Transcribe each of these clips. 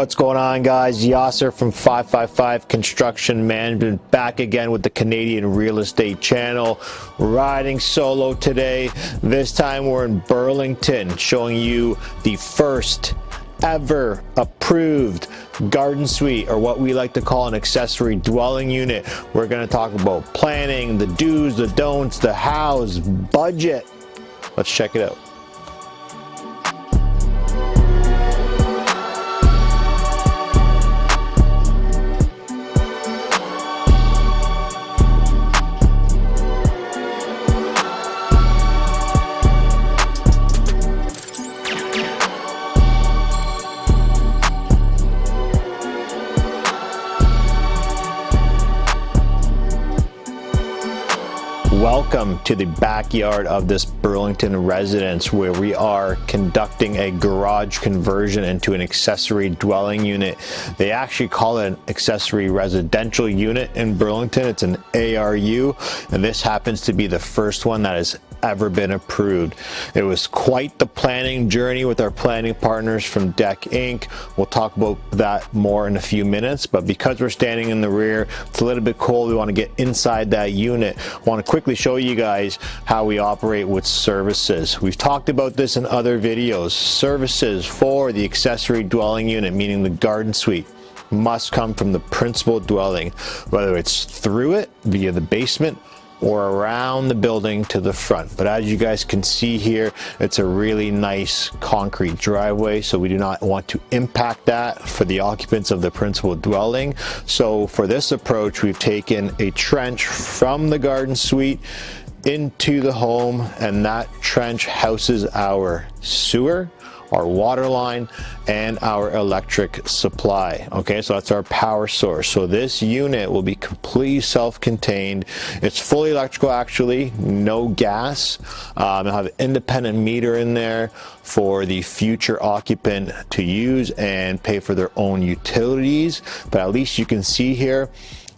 What's going on, guys? Yasser from 555 Construction Management back again with the Canadian Real Estate Channel. Riding solo today. This time we're in Burlington, showing you the first ever approved garden suite, or what we like to call an accessory dwelling unit. We're going to talk about planning, the do's, the don'ts, the hows, budget. Let's check it out. Welcome to the backyard of this Burlington residence, where we are conducting a garage conversion into an accessory dwelling unit. They actually call it an accessory residential unit in Burlington. It's an ARU, and this happens to be the first one that has ever been approved. It was quite the planning journey with our planning partners from Deck Inc. We'll talk about that more in a few minutes, but because we're standing in the rear, it's a little bit cold. We want to get inside that unit. I want to quickly show you guys how we operate with services. We've talked about this in other videos. Services for the accessory dwelling unit, meaning the garden suite, must come from the principal dwelling, whether it's through it via the basement or around the building to the front. But as you guys can see here, it's a really nice concrete driveway, so we do not want to impact that for the occupants of the principal dwelling. So for this approach, we've taken a trench from the garden suite into the home, and that trench houses our sewer, our water line, and our electric supply. Okay, so that's our power source. So this unit will be completely self-contained. It's fully electrical, actually, no gas. It'll have an independent meter in there for the future occupant to use and pay for their own utilities. But at least you can see here,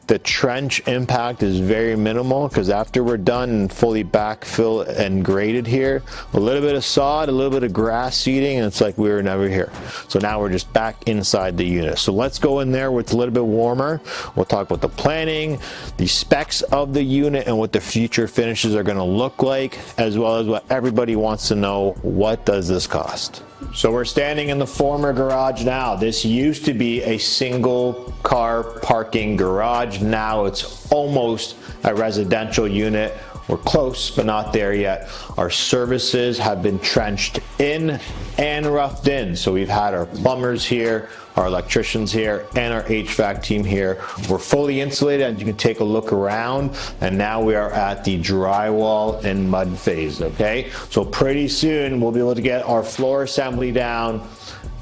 the trench impact is very minimal, because after we're done and fully backfill and graded here, a little bit of sod, a little bit of grass seeding, and it's like we were never here. So now we're just back inside the unit. So let's go in there where it's a little bit warmer. We'll talk about the planning, the specs of the unit, and what the future finishes are going to look like, as well as what everybody wants to know: what does this cost? So we're standing in the former garage now. This used to be a single car parking garage. Now it's almost a residential unit. We're close, but not there yet. Our services have been trenched in and roughed in. So we've had our plumbers here, our electricians here, and our HVAC team here. We're fully insulated, and you can take a look around. And now we are at the drywall and mud phase, okay? So pretty soon we'll be able to get our floor assembly down,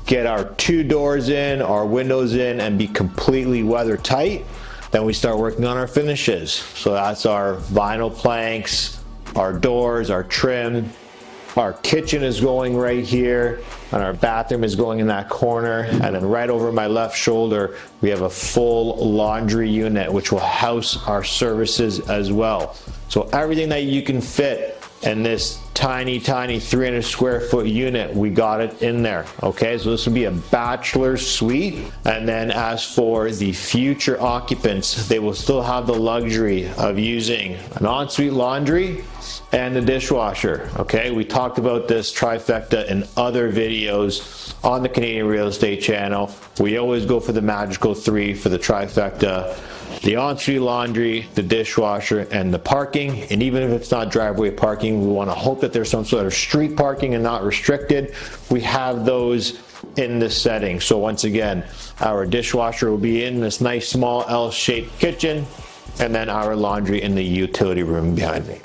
get our 2 doors in, our windows in, and be completely weather tight. Then we start working on our finishes. So that's our vinyl planks, our doors, our trim. Our kitchen is going right here, and our bathroom is going in that corner. And then right over my left shoulder, we have a full laundry unit, which will house our services as well. So everything that you can fit in this tiny 300 square foot unit, we got it in there. Okay, so this will be a bachelor suite. And then as for the future occupants, they will still have the luxury of using an ensuite laundry and the dishwasher. Okay, we talked about this trifecta in other videos on the Canadian Real Estate Channel. We always go for the magical 3 for the trifecta: the ensuite laundry, the dishwasher, and the parking. And even if it's not driveway parking, we want to hope that there's some sort of street parking and not restricted. We have those in this setting. So once again, our dishwasher will be in this nice small L-shaped kitchen, and then our laundry in the utility room behind me.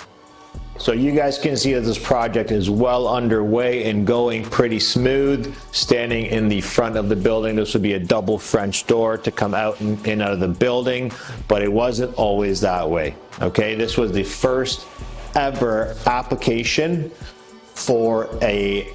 So you guys can see that this project is well underway and going pretty smooth. Standing in the front of the building, this would be a double French door to come out and in out of the building, but it wasn't always that way. Okay, this was the first ever application for a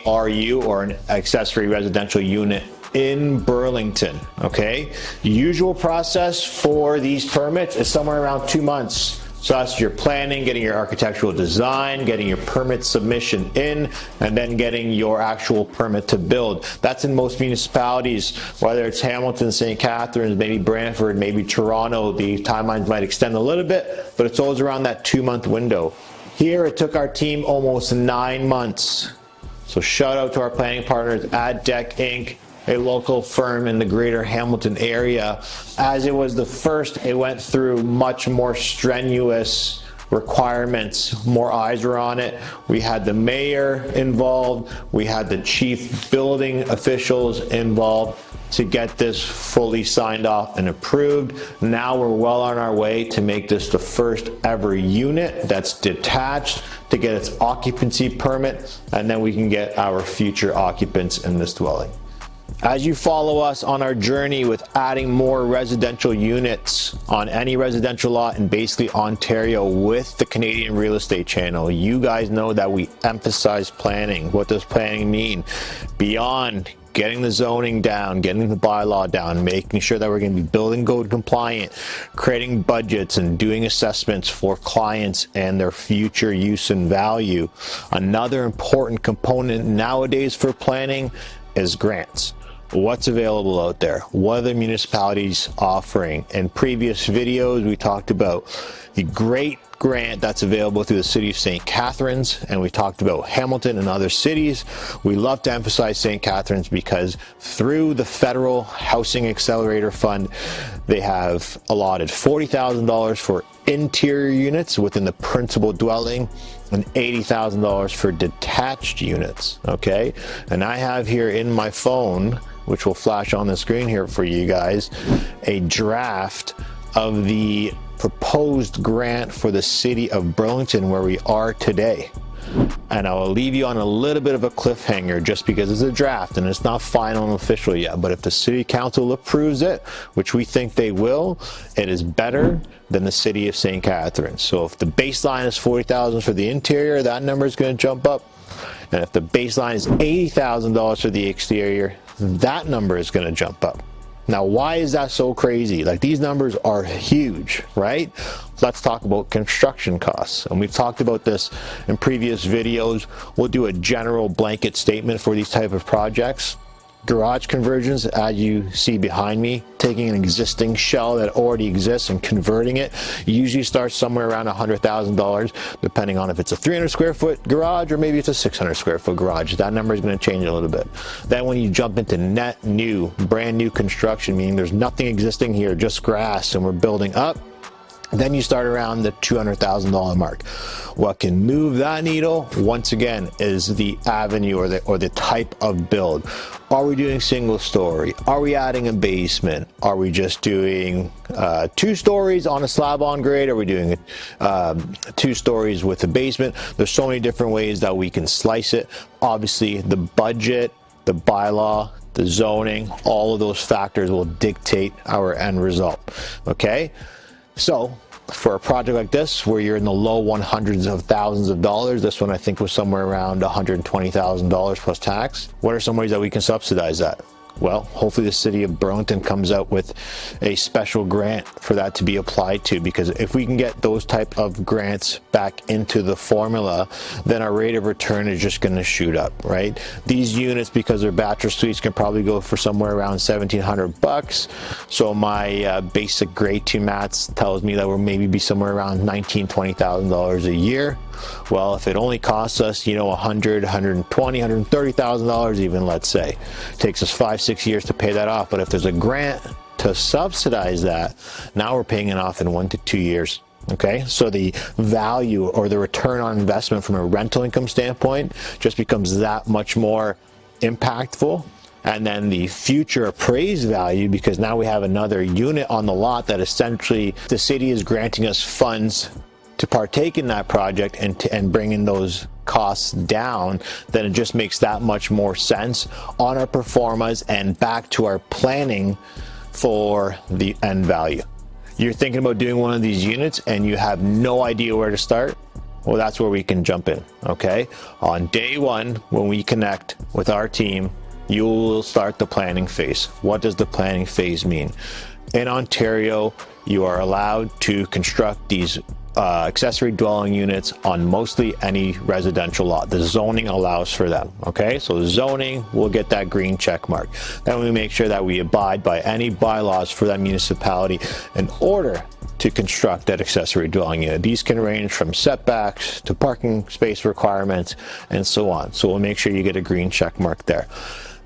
ARU, or an accessory residential unit, in Burlington. Okay, the usual process for these permits is somewhere around 2 months. So that's your planning, getting your architectural design, getting your permit submission in, and then getting your actual permit to build. That's in most municipalities, whether it's Hamilton, St. Catharines, maybe Brantford, maybe Toronto. The timelines might extend a little bit, but it's always around that 2-month window. Here, it took our team almost 9 months. So shout out to our planning partners at Deck Inc., a local firm in the greater Hamilton area. As it was the first, it went through much more strenuous requirements. More eyes were on it. We had the mayor involved. We had the chief building officials involved to get this fully signed off and approved. Now we're well on our way to make this the first ever unit that's detached, to get its occupancy permit, and then we can get our future occupants in this dwelling. As you follow us on our journey with adding more residential units on any residential lot in basically Ontario with the Canadian Real Estate Channel, you guys know that we emphasize planning. What does planning mean? Beyond getting the zoning down, getting the bylaw down, making sure that we're going to be building code compliant, creating budgets and doing assessments for clients and their future use and value. Another important component nowadays for planning is grants. What's available out there? What are the municipalities offering? In previous videos, we talked about the great grant that's available through the city of St. Catharines, and we talked about Hamilton and other cities. We love to emphasize St. Catharines because through the Federal Housing Accelerator Fund, they have allotted $40,000 for interior units within the principal dwelling and $80,000 for detached units, okay? And I have here in my phone, which will flash on the screen here for you guys, a draft of the proposed grant for the city of Burlington where we are today. And I will leave you on a little bit of a cliffhanger just because it's a draft and it's not final and official yet. But if the city council approves it, which we think they will, it is better than the city of St. Catharines. So if the baseline is $40,000 for the interior, that number is going to jump up. And if the baseline is $80,000 for the exterior, that number is going to jump up. Now, why is that so crazy? Like, these numbers are huge, right? Let's talk about construction costs. And we've talked about this in previous videos. We'll do a general blanket statement for these type of projects. Garage conversions, as you see behind me, taking an existing shell that already exists and converting it, usually starts somewhere around $100,000, depending on if it's a 300 square foot garage or maybe it's a 600 square foot garage. That number is going to change a little bit. Then when you jump into net new, brand new construction, meaning there's nothing existing here, just grass, and we're building up, then you start around the $200,000 mark. What can move that needle, once again, is the avenue or the type of build. Are we doing single story? Are we adding a basement? Are we just doing 2 stories on a slab on grade? Are we doing 2 stories with a basement? There's so many different ways that we can slice it. Obviously, the budget, the bylaw, the zoning, all of those factors will dictate our end result, okay? So for a project like this, where you're in the low 100s of thousands of dollars, this one I think was somewhere around $120,000 plus tax. What are some ways that we can subsidize that? Well, hopefully the city of Burlington comes out with a special grant for that to be applied to, because if we can get those type of grants back into the formula, then our rate of return is just going to shoot up, right? These units, because they're bachelor suites, can probably go for somewhere around $1,700. So my basic grade 2 maths tells me that we'll maybe be somewhere around $19,000, $20,000 a year. Well, if it only costs us, $100,000, $120,000, $130,000 even, let's say, it takes us 5-6 years to pay that off. But if there's a grant to subsidize that, now we're paying it off in 1 to 2 years. Okay, so the value or the return on investment from a rental income standpoint just becomes that much more impactful. And then the future appraised value, because now we have another unit on the lot that essentially the city is granting us funds to partake in that project and bringing those costs down, then it just makes that much more sense on our performance and back to our planning for the end value. You're thinking about doing one of these units and you have no idea where to start? Well, that's where we can jump in, okay? On day 1, when we connect with our team, you will start the planning phase. What does the planning phase mean? In Ontario, you are allowed to construct these accessory dwelling units on mostly any residential lot. The zoning allows for them. Okay, so zoning will get that green check mark. Then we make sure that we abide by any bylaws for that municipality in order to construct that accessory dwelling unit. These can range from setbacks to parking space requirements and so on. So we'll make sure you get a green check mark there.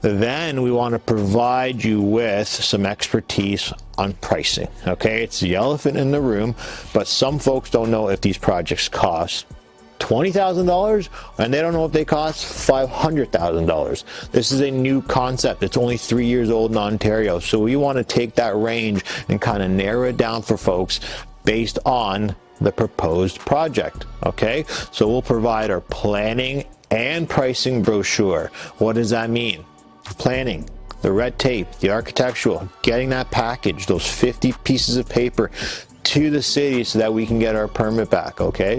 Then we want to provide you with some expertise on pricing. Okay, it's the elephant in the room, but some folks don't know if these projects cost $20,000 and they don't know if they cost $500,000. This is a new concept. It's only 3 years old in Ontario. So we want to take that range and kind of narrow it down for folks based on the proposed project. Okay, so we'll provide our planning and pricing brochure. What does that mean? Planning, the red tape, the architectural, getting that package, those 50 pieces of paper to the city so that we can get our permit back. Okay,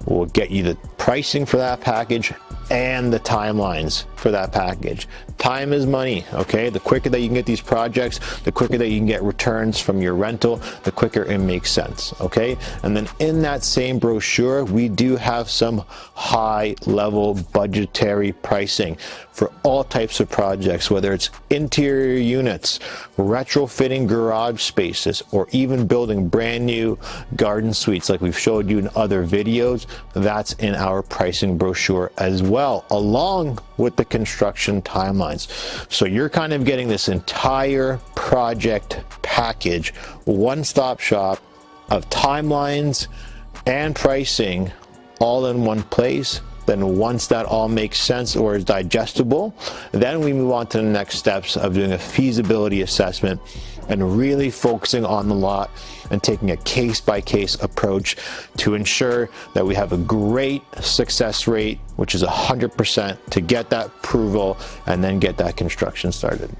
we'll get you the pricing for that package and the timelines for that package. Time is money. Okay, the quicker that you can get these projects, the quicker that you can get returns from your rental, the quicker it makes sense. Okay, and then in that same brochure we do have some high level budgetary pricing for all types of projects, whether it's interior units, retrofitting garage spaces, or even building brand new garden suites like we've showed you in other videos. That's in our pricing brochure as well, along with the construction timelines. So you're kind of getting this entire project package, one-stop shop of timelines and pricing all in one place. Then once that all makes sense or is digestible, then we move on to the next steps of doing a feasibility assessment and really focusing on the lot and taking a case-by-case approach to ensure that we have a great success rate, which is 100%, to get that approval and then get that construction started.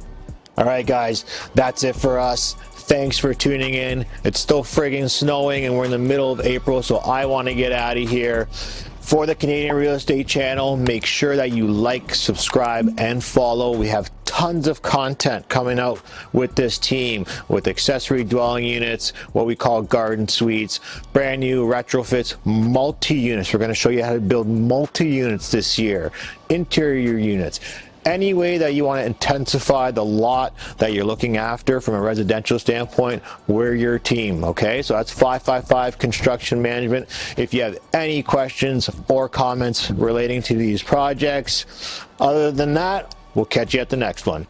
All right, guys, that's it for us. Thanks for tuning in. It's still friggin' snowing and we're in the middle of April, so I want to get out of here. For the Canadian Real Estate Channel, make sure that you like, subscribe, and follow. We have tons of content coming out with this team, with accessory dwelling units, what we call garden suites, brand new retrofits, multi-units. We're going to show you how to build multi-units this year, interior units. Any way that you want to intensify the lot that you're looking after from a residential standpoint, we're your team. Okay, so that's 555 Construction Management. If you have any questions or comments relating to these projects, other than that, we'll catch you at the next one.